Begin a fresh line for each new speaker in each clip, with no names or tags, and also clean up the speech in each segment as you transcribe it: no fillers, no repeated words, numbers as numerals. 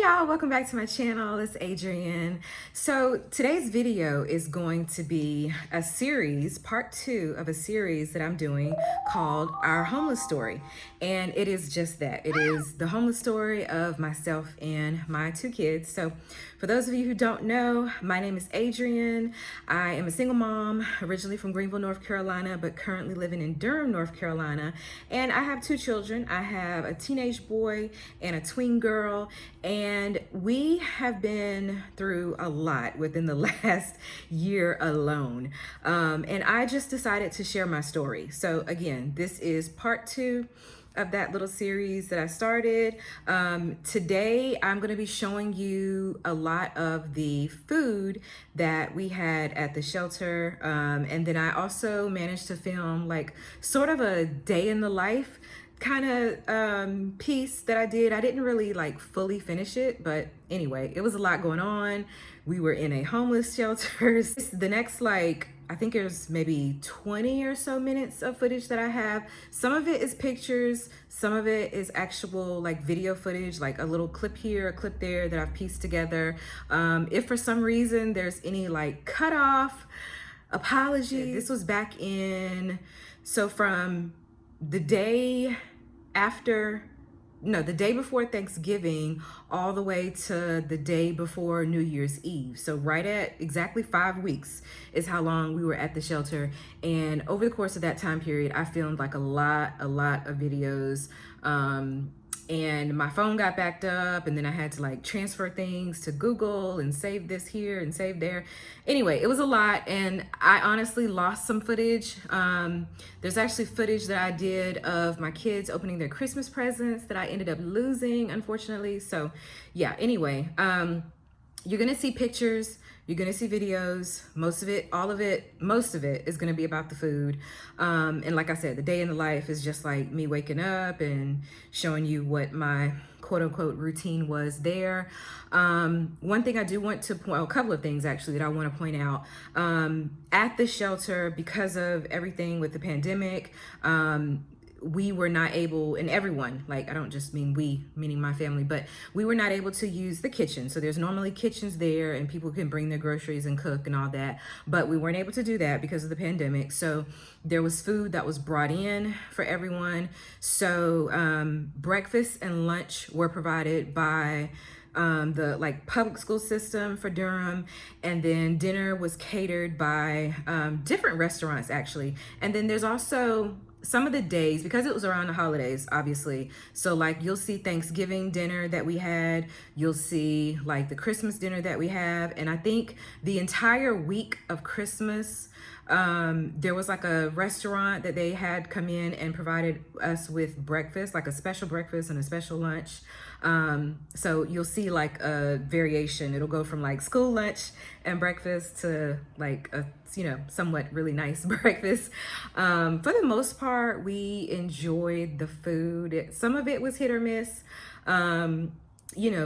y'all, welcome back to my channel. It's Adrienne. So today's video is going to be a series, part 2 of a series that I'm doing called Our Homeless Story. And it is just that. It is the homeless story of myself and my 2 kids. So for those of you who don't know, my name is Adrienne. I am a single mom, originally from Greenville, North Carolina, but currently living in Durham, North Carolina. And I have 2 children. I have a teenage boy and a tween girl. And we have been through a lot within the last year alone. And I just decided to share my story. So again, this is part 2 of that little series that I started. Today, I'm going to be showing you a lot of the food that we had at the shelter. And then I also managed to film like sort of a day in the life kind of piece that I did. I didn't really like fully finish it, but anyway, it was a lot going on. We were in a homeless shelter. The next I think there's maybe 20 or so minutes of footage that I have. Some of it is pictures, some of it is actual like video footage, like a little clip here, a clip there that I've pieced together. If for some reason there's any like cut off, apology. This was back in, so from the day the day before Thanksgiving all the way to the day before New Year's Eve. So right at exactly 5 weeks is how long we were at the shelter. And over the course of that time period, I filmed like a lot of videos. And my phone got backed up, and then I had to like transfer things to Google and save this here and save there. Anyway, it was a lot, and I honestly lost some footage. There's actually footage that I did of my kids opening their Christmas presents that I ended up losing, unfortunately. So yeah, anyway, you're gonna see pictures, you're gonna see videos. Most of it is gonna be about the food. And like I said, the day in the life is just like me waking up and showing you what my quote unquote routine was there. One thing I do want to point, a couple of things actually that I want to point out. At the shelter, because of everything with the pandemic, we were not able, and everyone, like I don't just mean we, meaning my family, but we were not able to use the kitchen. So there's normally kitchens there and people can bring their groceries and cook and all that, but we weren't able to do that because of the pandemic. So there was food that was brought in for everyone. So breakfast and lunch were provided by the like public school system for Durham, and then dinner was catered by different restaurants actually. And then there's also some of the days, because it was around the holidays, obviously. So like you'll see Thanksgiving dinner that we had, you'll see like the Christmas dinner that we have. And I think the entire week of Christmas, there was like a restaurant that they had come in and provided us with breakfast, like a special breakfast and a special lunch. So you'll see like a variation. It'll go from like school lunch and breakfast to like a, somewhat really nice breakfast. For the most part, we enjoyed the food. Some of it was hit or miss.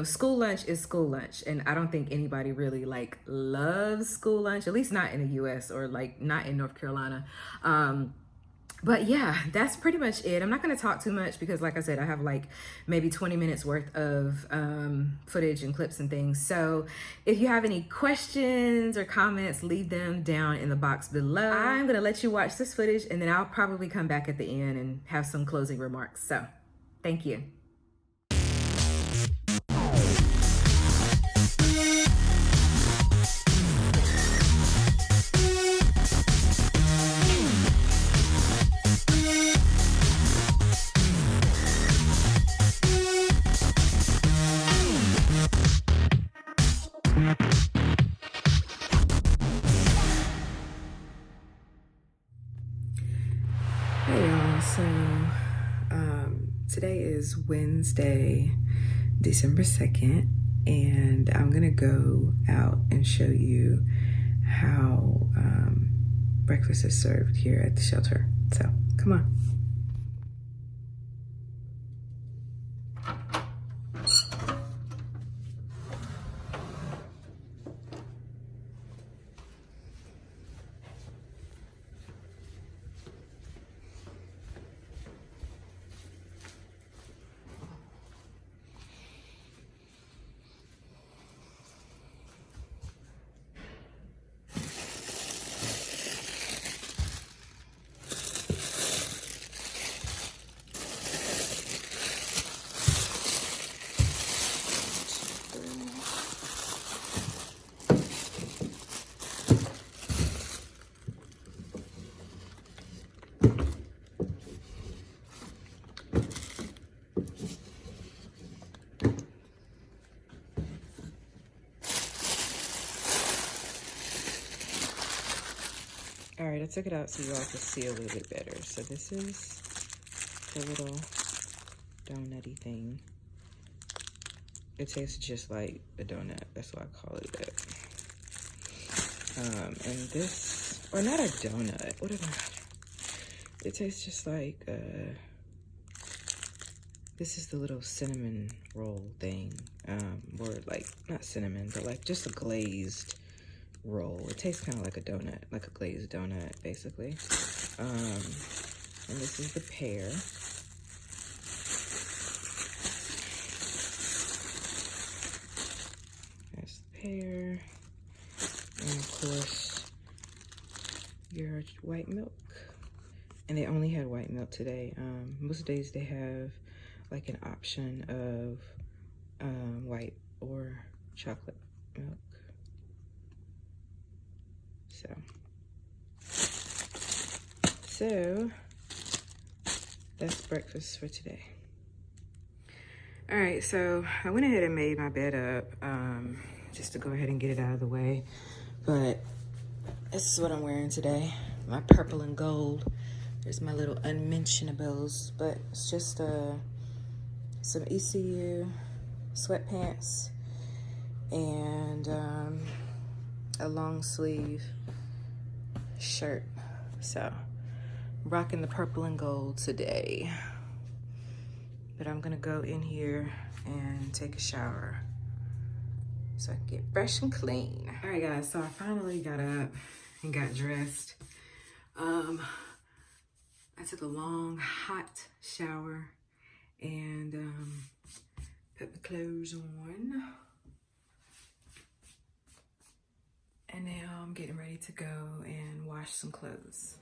School lunch is school lunch, and I don't think anybody really like loves school lunch, at least not in the US or like not in North Carolina. But yeah, that's pretty much it. I'm not going to talk too much because like I said, I have like maybe 20 minutes worth of footage and clips and things. So if you have any questions or comments, leave them down in the box below. I'm going to let you watch this footage, and then I'll probably come back at the end and have some closing remarks. So thank you. Hey y'all, so today is Wednesday, December 2nd, and I'm gonna go out and show you how breakfast is served here at the shelter. So come on. I took it out so you all could see a little bit better. So this is the little donut-y thing. It tastes just like a donut. That's why I call it that. And this, or not a donut. What did I? It tastes just like, this is the little cinnamon roll thing. Or like, not cinnamon, but like just a glazed roll. It tastes kind of like a donut, like a glazed donut, basically. And this is the pear. That's the pear. And of course, your white milk. And they only had white milk today. Most days they have like an option of white or chocolate milk. So that's breakfast for today. All right, so I went ahead and made my bed up just to go ahead and get it out of the way. But this is what I'm wearing today, my purple and gold. There's my little unmentionables, but it's just some ECU sweatpants and a long sleeve shirt. So rocking the purple and gold today. But I'm gonna go in here and take a shower so I can get fresh and clean. All right guys, so I finally got up and got dressed. I took a long, hot shower and put my clothes on. And now I'm getting ready to go and wash some clothes.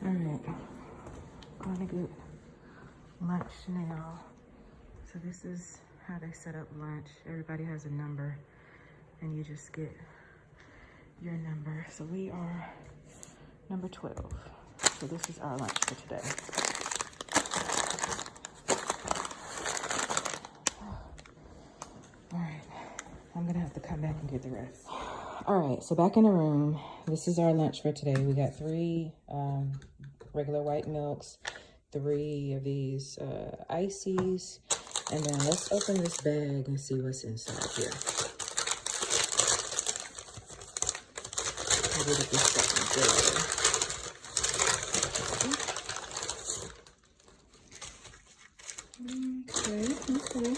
All right, I'm gonna get lunch now. So this is how they set up lunch. Everybody has a number and you just get your number. So we are number 12. So this is our lunch for today. All right, I'm gonna have to come back and get the rest. All right, so back in the room. This is our lunch for today. We got 3 regular white milks, 3 of these ices, and then let's open this bag and see what's inside here. Maybe get this stuff good. Okay.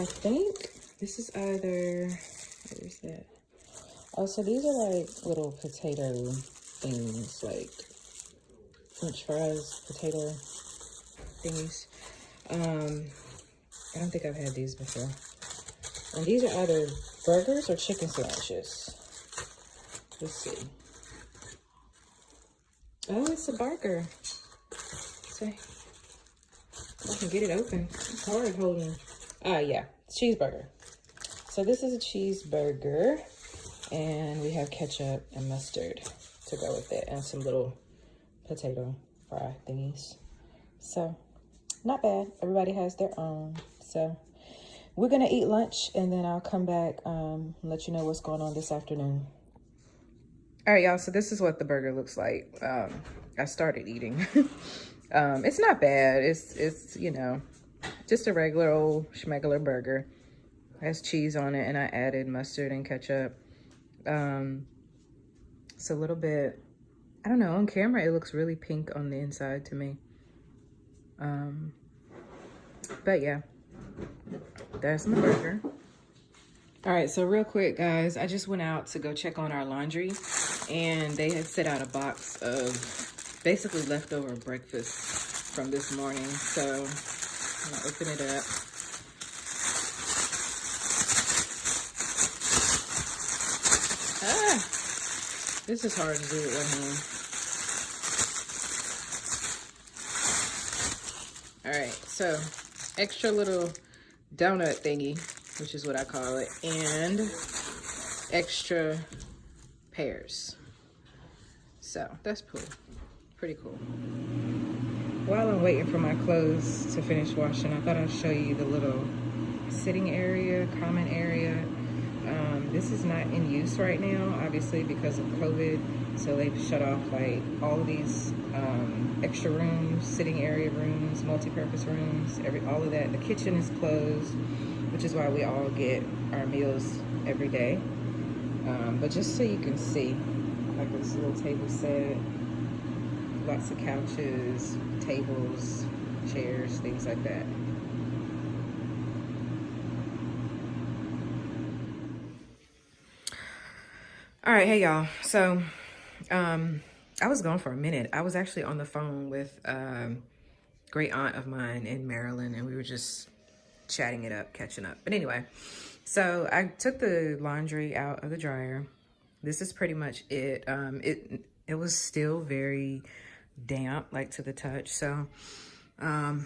I think this is either, what is that? Oh, so these are like little potato things, like French fries, potato thingies. I don't think I've had these before. And these are either burgers or chicken sandwiches. Let's see. Oh, it's a burger. See? I can get it open. It's hard holding. Yeah, cheeseburger. So this is a cheeseburger, and we have ketchup and mustard to go with it, and some little potato fry thingies. So not bad. Everybody has their own. So we're gonna eat lunch, and then I'll come back and let you know what's going on this afternoon. All right, y'all, so this is what the burger looks like. I started eating. It's not bad. It's you know, just a regular old schmegular burger. It has cheese on it, and I added mustard and ketchup. It's a little bit, I don't know, on camera it looks really pink on the inside to me. But yeah, there's my burger. All right, so real quick, guys, I just went out to go check on our laundry, and they had set out a box of basically leftover breakfast from this morning. So I'm gonna open it up. This is hard to do with one hand. All right, so extra little donut thingy, which is what I call it, and extra pears. So that's cool, pretty cool. While I'm waiting for my clothes to finish washing, I thought I'd show you the little sitting area, common area This is not in use right now, obviously, because of COVID. So they've shut off like all of these extra rooms, sitting area rooms, multi-purpose rooms, all of that. The kitchen is closed, which is why we all get our meals every day. But just so you can see, like this little table set, lots of couches, tables, chairs, things like that. All right, hey y'all. So, I was gone for a minute. I was actually on the phone with great aunt of mine in Maryland, and we were just chatting it up, catching up. But anyway, so I took the laundry out of the dryer. This is pretty much it. It was still very damp, like to the touch. So, I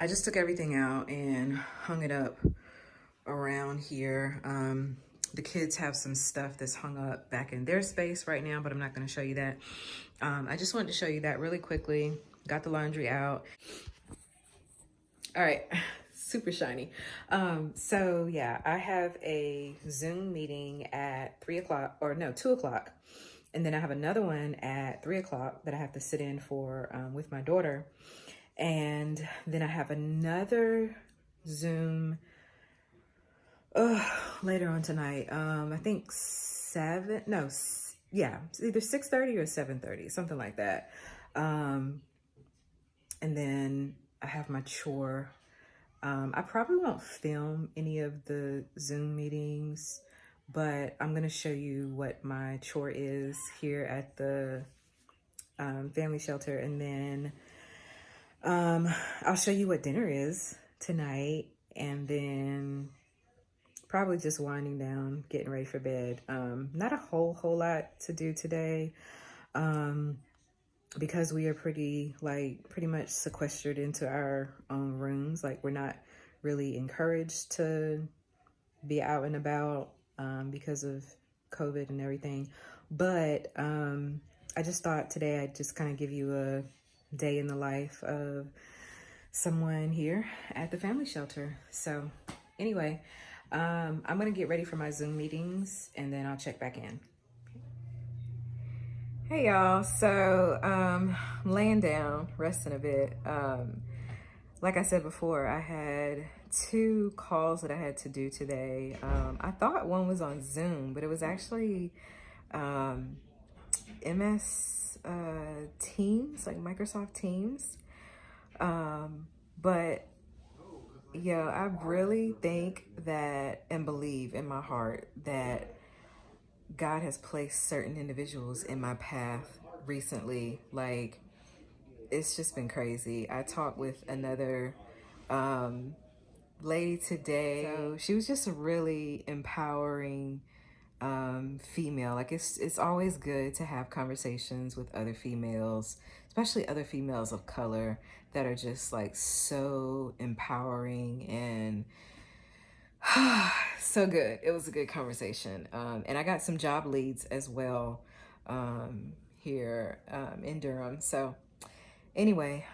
just took everything out and hung it up around here. The kids have some stuff that's hung up back in their space right now, but I'm not going to show you that. I just wanted to show you that really quickly. Got the laundry out. All right, super shiny. So yeah, I have a Zoom meeting at 2 o'clock. And then I have another one at 3 o'clock that I have to sit in for with my daughter. And then I have another Zoom later on tonight. I think it's either 6:30 or 7:30, something like that. And then I have my chore. I probably won't film any of the Zoom meetings, but I'm gonna show you what my chore is here at the family shelter, and then I'll show you what dinner is tonight, and then probably just winding down, getting ready for bed. Not a whole lot to do today, because we are pretty much sequestered into our own rooms. Like, we're not really encouraged to be out and about because of COVID and everything. But I just thought today I'd just kind of give you a day in the life of someone here at the family shelter. So anyway, I'm gonna get ready for my Zoom meetings, and then I'll check back in. Hey y'all, so I'm laying down, resting a bit. Like I said before, I had 2 calls that I had to do today. I thought one was on Zoom, but it was actually MS Teams, like Microsoft Teams. But yeah, I really think that and believe in my heart that God has placed certain individuals in my path recently. Like, it's just been crazy. I talked with another lady today. So she was just a really empowering female. Like, it's always good to have conversations with other females, especially other females of color, that are just like so empowering and so good. It was a good conversation. And I got some job leads as well here in Durham. So anyway,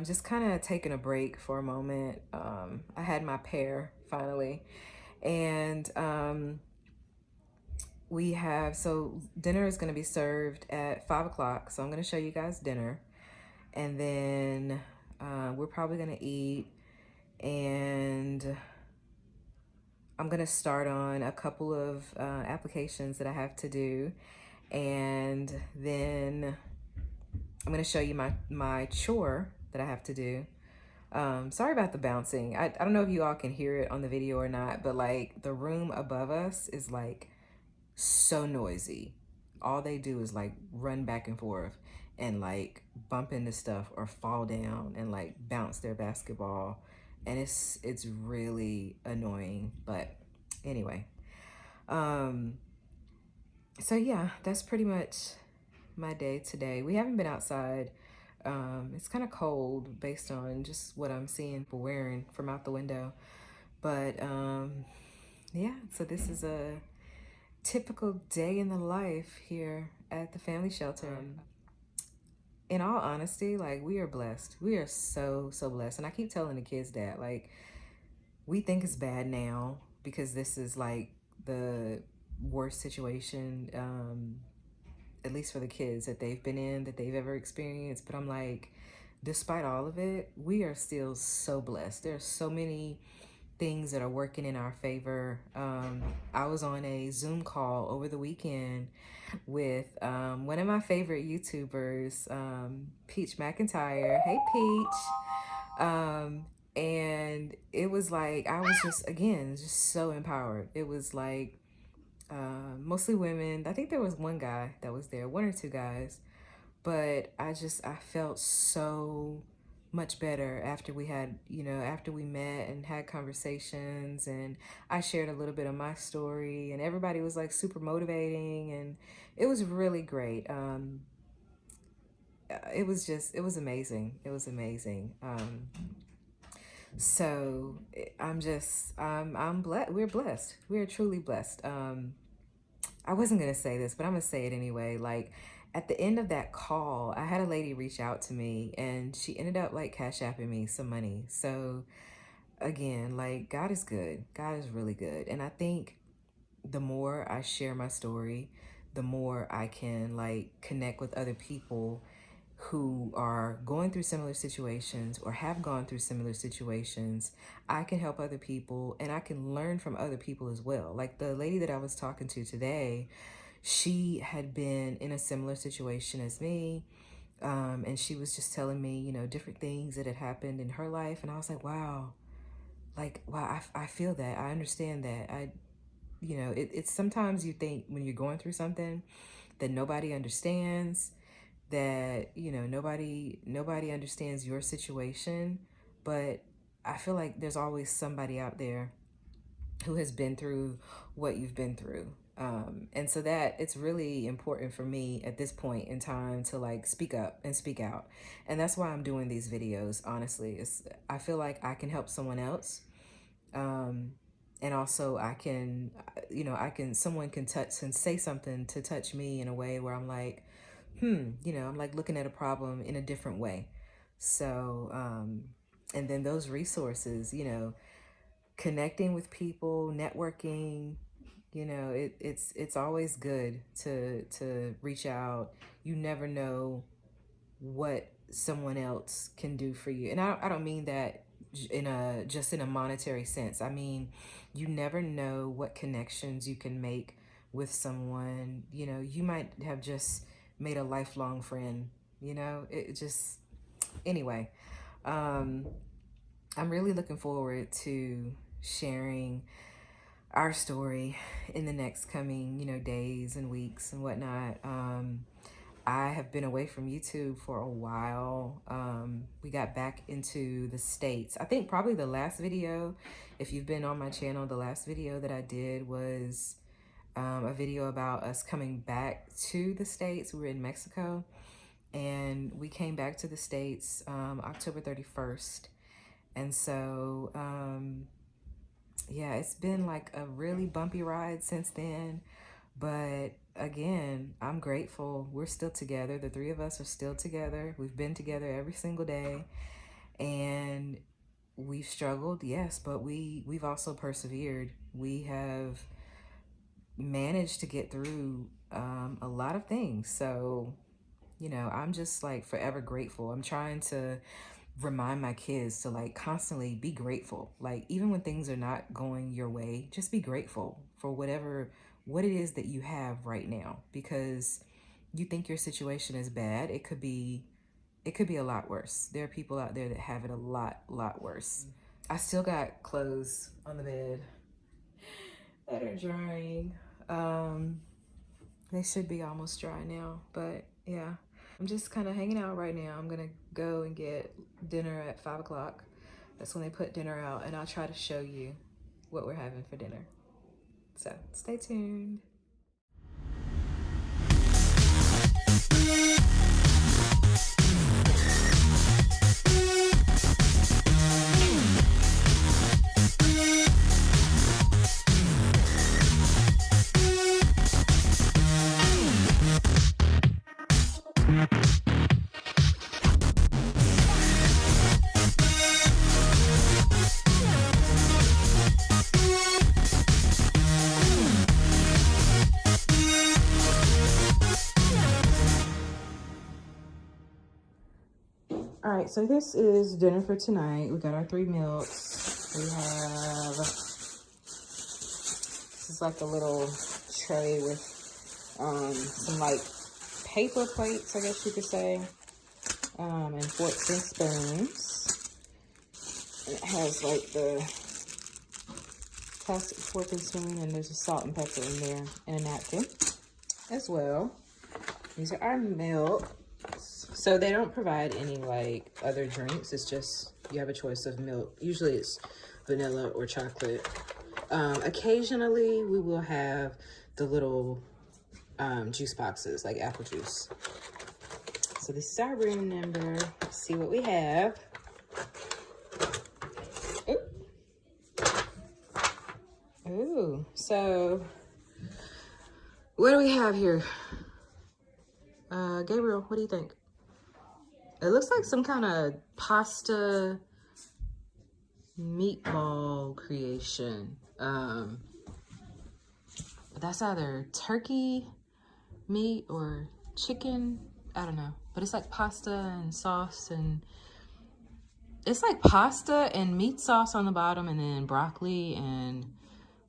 just kind of taking a break for a moment. I had my pair finally, and so dinner is going to be served at 5 o'clock. So I'm going to show you guys dinner, and then we're probably going to eat, and I'm going to start on a couple of applications that I have to do, and then I'm going to show you my chore that I have to do. Sorry about the bouncing. I don't know if you all can hear it on the video or not, but like the room above us is like so noisy. All they do is like run back and forth and like bump into stuff or fall down and like bounce their basketball, and it's really annoying. But anyway, so yeah, that's pretty much my day today. We haven't been outside. It's kind of cold based on just what I'm seeing people wearing from out the window, but yeah, so this is a typical day in the life here at the family shelter. In all honesty, like, we are blessed. We are so blessed. And I keep telling the kids that, like, we think it's bad now because this is like the worst situation, at least for the kids, that they've been in, that they've ever experienced. But I'm like, despite all of it, we are still so blessed. There's so many things that are working in our favor. I was on a Zoom call over the weekend with one of my favorite YouTubers, Peach McIntyre. Hey, Peach. And it was like, I was just so empowered. It was like mostly women. I think there was one guy that was there, one or two guys, but I felt so much better after we had, after we met and had conversations, and I shared a little bit of my story, and everybody was like super motivating, and it was really great. It was amazing. It was amazing. So I'm blessed. We're blessed. We're truly blessed. I wasn't going to say this, but I'm going to say it anyway. Like, at the end of that call, I had a lady reach out to me, and she ended up like cash apping me some money. So again, like, God is good. God is really good. And I think the more I share my story, the more I can like connect with other people who are going through similar situations or have gone through similar situations. I can help other people, and I can learn from other people as well. Like the lady that I was talking to today, she had been in a similar situation as me. And she was just telling me, different things that had happened in her life. And I was like, wow, I feel that. I understand that. It's sometimes you think when you're going through something that nobody understands, that nobody understands your situation, but I feel like there's always somebody out there who has been through what you've been through. And so that it's really important for me at this point in time to like speak up and speak out. And that's why I'm doing these videos. Honestly, I feel like I can help someone else. And also someone can touch and say something to touch me in a way where I'm like, I'm like looking at a problem in a different way. So, and then those resources, connecting with people, networking, it's always good to reach out. You never know what someone else can do for you. And I don't mean that just in a monetary sense. I mean, you never know what connections you can make with someone. You might have just made a lifelong friend, anyway. I'm really looking forward to sharing our story in the next coming, days and weeks and whatnot. I have been away from YouTube for a while. We got back into the States. I think probably the last video, if you've been on my channel, the last video that I did was a video about us coming back to the States. We were in Mexico, and we came back to the States October 31st. And so, yeah, it's been like a really bumpy ride since then. But again, I'm grateful. We're still together. The three of us are still together. We've been together every single day. And we've struggled, yes, but we've also persevered. We have managed to get through a lot of things. So, I'm just like forever grateful. I'm trying to remind my kids to like constantly be grateful. Like even when things are not going your way, just be grateful for what it is that you have right now, because you think your situation is bad. It could be a lot worse. There are people out there that have it a lot worse. I still got clothes on the bed that are drying. They should be almost dry now, but yeah, I'm just kind of hanging out right now. I'm gonna go and get dinner at 5 o'clock. That's when they put dinner out, and I'll try to show you what we're having for dinner. So stay tuned. right, so this is dinner for tonight. We got our 3 milks. We have, this is like a little tray with some like paper plates, I guess you could say, and forks and spoons. And it has like the plastic fork and spoon, and there's a salt and pepper in there, and a napkin as well. These are our milks. So they don't provide any like other drinks. It's just you have a choice of milk. Usually it's vanilla or chocolate. Occasionally we will have the little juice boxes like apple juice. So this is our room number. Let's see what we have. Ooh, so what do we have here? Gabriel, what do you think? It looks like some kind of pasta meatball creation. But that's either turkey meat or chicken. I don't know. But it's like pasta and sauce, and it's like pasta and meat sauce on the bottom, and then broccoli and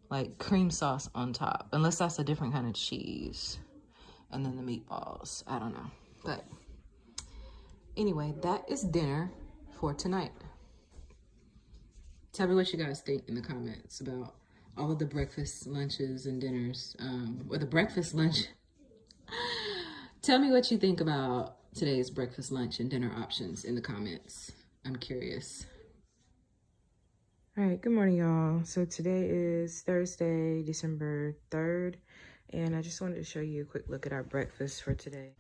like cream sauce on top. Unless that's a different kind of cheese. And then the meatballs. I don't know. But anyway, that is dinner for tonight. Tell me what you guys think in the comments about all of the breakfast, lunches, and dinners. Or the breakfast, lunch. Tell me what you think about today's breakfast, lunch, and dinner options in the comments. I'm curious. All right, good morning, y'all. So today is Thursday, December 3rd. And I just wanted to show you a quick look at our breakfast for today.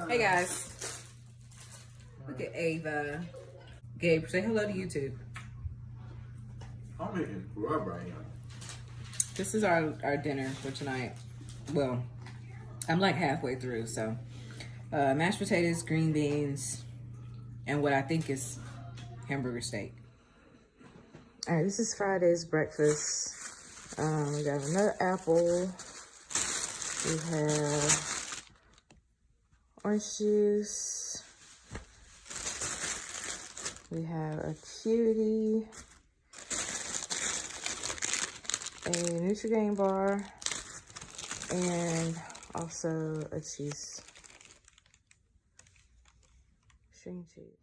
Hey guys, look at Ava. Gabe, say hello to YouTube.
I'm eating grub right now.
This is our dinner for tonight. Well, I'm like halfway through, so mashed potatoes, green beans, and what I think is hamburger steak. All right, this is Friday's breakfast. We got another apple. We have orange juice. We have a cutie, a Nutrigrain bar, and also a cheese, string cheese.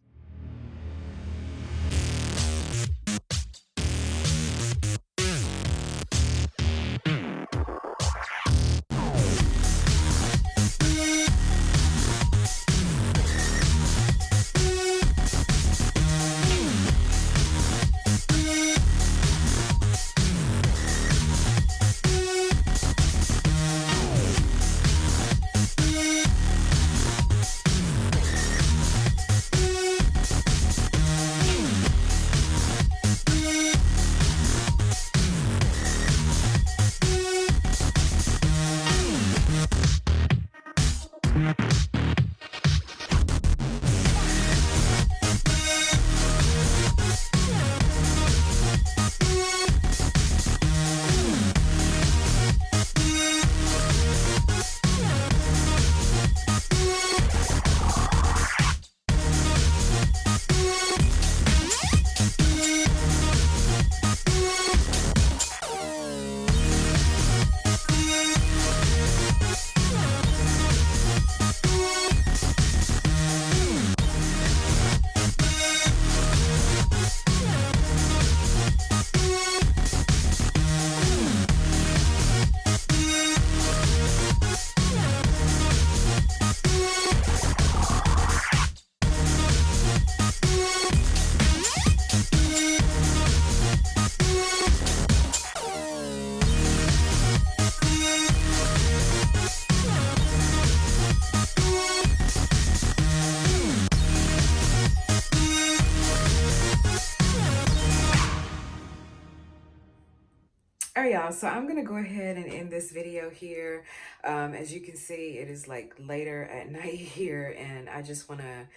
y'all, so I'm gonna go ahead and end this video here. As you can see, it is like later at night here, and I just want to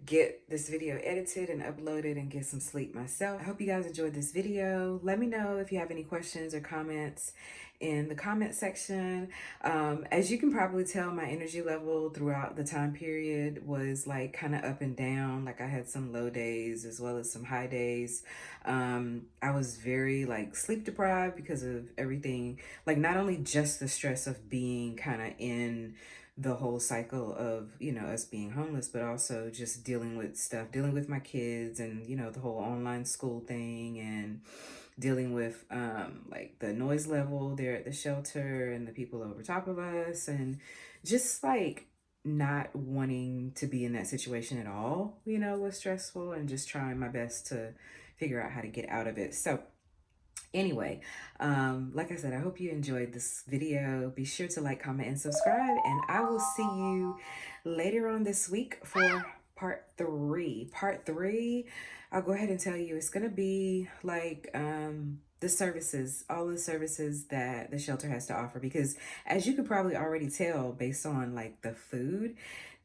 get this video edited and uploaded and get some sleep myself. I hope you guys enjoyed this video. Let me know if you have any questions or comments in the comment section. As you can probably tell, my energy level throughout the time period was like kind of up and down. Like I had some low days as well as some high days. I was very like sleep deprived because of everything, like not only just the stress of being kind of in the whole cycle of, you know, us being homeless, but also just dealing with stuff, dealing with my kids and, you know, the whole online school thing, and dealing with like the noise level there at the shelter and the people over top of us, and just like not wanting to be in that situation at all, you know, was stressful, and just trying my best to figure out how to get out of it. So anyway, like I said, I hope you enjoyed this video. Be sure to like, comment, and subscribe, and I will see you later on this week for part 3. Part 3, I'll go ahead and tell you, it's gonna be like the services, all the services that the shelter has to offer, because as you could probably already tell based on like the food,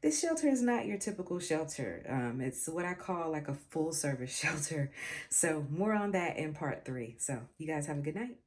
this shelter is not your typical shelter. It's what I call like a full service shelter. So more on that in part 3. So you guys have a good night.